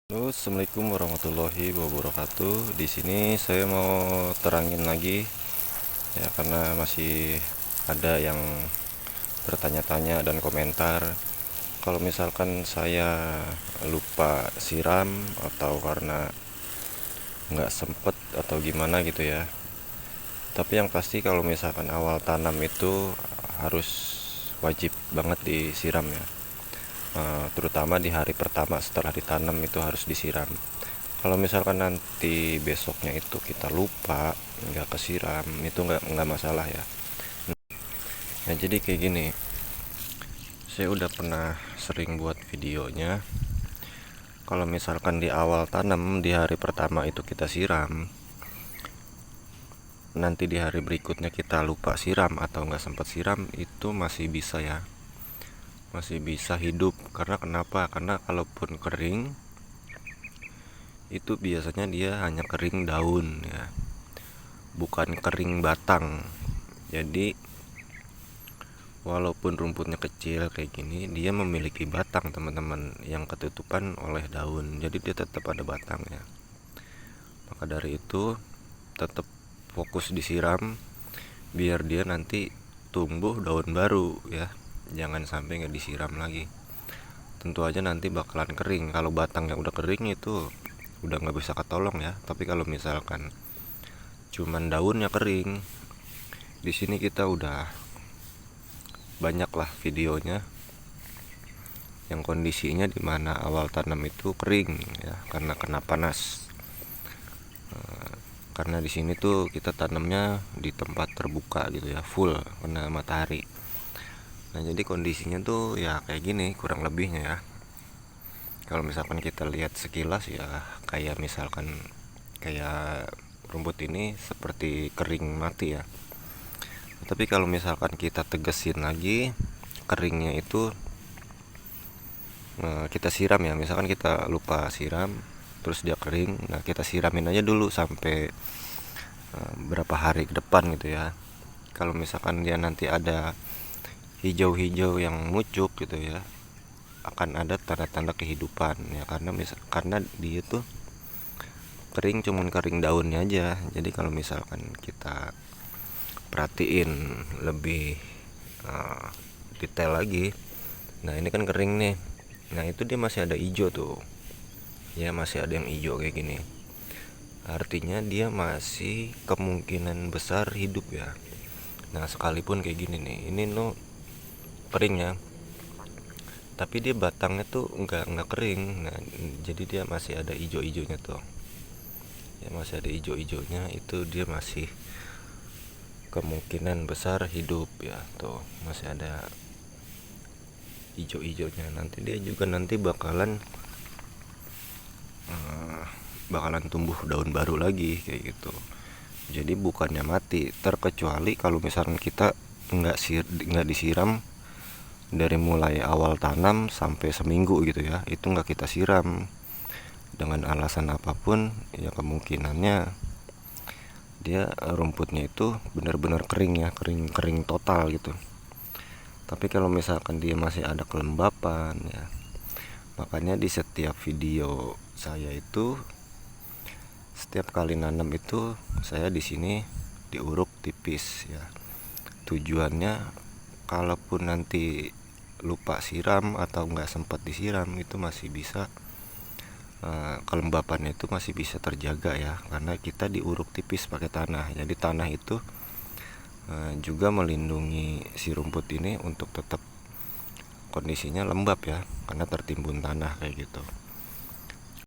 Halo, Assalamualaikum warahmatullahi wabarakatuh. Di sini saya mau terangin lagi ya, karena masih ada yang bertanya-tanya dan komentar kalau misalkan saya lupa siram atau karena nggak sempet atau gimana gitu ya. Tapi yang pasti kalau misalkan awal tanam itu harus wajib banget disiram ya. Terutama di hari pertama setelah ditanam itu harus disiram. Kalau misalkan nanti besoknya itu kita lupa nggak kesiram, itu nggak masalah ya. Nah, jadi kayak gini, saya udah pernah sering buat videonya. Kalau misalkan di awal tanam di hari pertama itu kita siram, nanti di hari berikutnya kita lupa siram atau nggak sempat siram, itu masih bisa ya, masih bisa hidup. Karena kenapa? Karena kalaupun kering itu biasanya dia hanya kering daun ya, bukan kering batang. Jadi walaupun rumputnya kecil kayak gini, dia memiliki batang teman-teman yang ketutupan oleh daun. Jadi dia tetap ada batangnya. Maka dari itu tetap fokus disiram biar dia nanti tumbuh daun baru ya. Jangan sampai nggak disiram lagi. Tentu aja nanti bakalan kering. Kalau batangnya udah kering itu udah nggak bisa ketolong ya. Tapi kalau misalkan cuman daunnya kering, di sini kita udah banyak lah videonya yang kondisinya dimana awal tanam itu kering ya, karena kena panas. Karena di sini tuh kita tanamnya di tempat terbuka gitu ya, full kena matahari. Nah, jadi kondisinya tuh ya kayak gini kurang lebihnya ya. Kalau misalkan kita lihat sekilas ya, kayak misalkan kayak rumput ini seperti kering mati ya. Tapi kalau misalkan kita tegesin lagi, keringnya itu kita siram ya. Misalkan kita lupa siram terus dia kering, nah kita siramin aja dulu sampai berapa hari ke depan gitu ya. Kalau misalkan dia nanti ada hijau-hijau yang muncul gitu ya, akan ada tanda-tanda kehidupan ya, karena dia tuh kering, cuman kering daunnya aja. Jadi kalau misalkan kita perhatiin lebih uh, detail lagi, nah ini kan kering nih, nah itu dia masih ada hijau tuh ya, masih ada yang hijau kayak gini, artinya dia masih kemungkinan besar hidup ya. Nah, sekalipun kayak gini nih, ini no kering ya, tapi dia batangnya tuh nggak kering. Nah, jadi dia masih ada hijau-hijaunya tuh ya, masih ada hijau-hijaunya, itu dia masih kemungkinan besar hidup ya. Tuh masih ada hijau-hijaunya, nanti dia juga nanti bakalan tumbuh daun baru lagi kayak gitu. Jadi bukannya mati, terkecuali kalau misalnya kita nggak disiram dari mulai awal tanam sampai seminggu gitu ya, itu nggak kita siram dengan alasan apapun ya, kemungkinannya dia rumputnya itu benar-benar kering ya, kering total gitu. Tapi kalau misalkan dia masih ada kelembapan ya, makanya di setiap video saya itu, setiap kali nanam itu saya di sini diuruk tipis ya. Tujuannya kalaupun nanti lupa siram atau nggak sempat disiram, itu masih bisa, kelembapannya itu masih bisa terjaga ya, karena kita diuruk tipis pakai tanah. Jadi tanah itu juga melindungi si rumput ini untuk tetap kondisinya lembab ya, karena tertimbun tanah kayak gitu.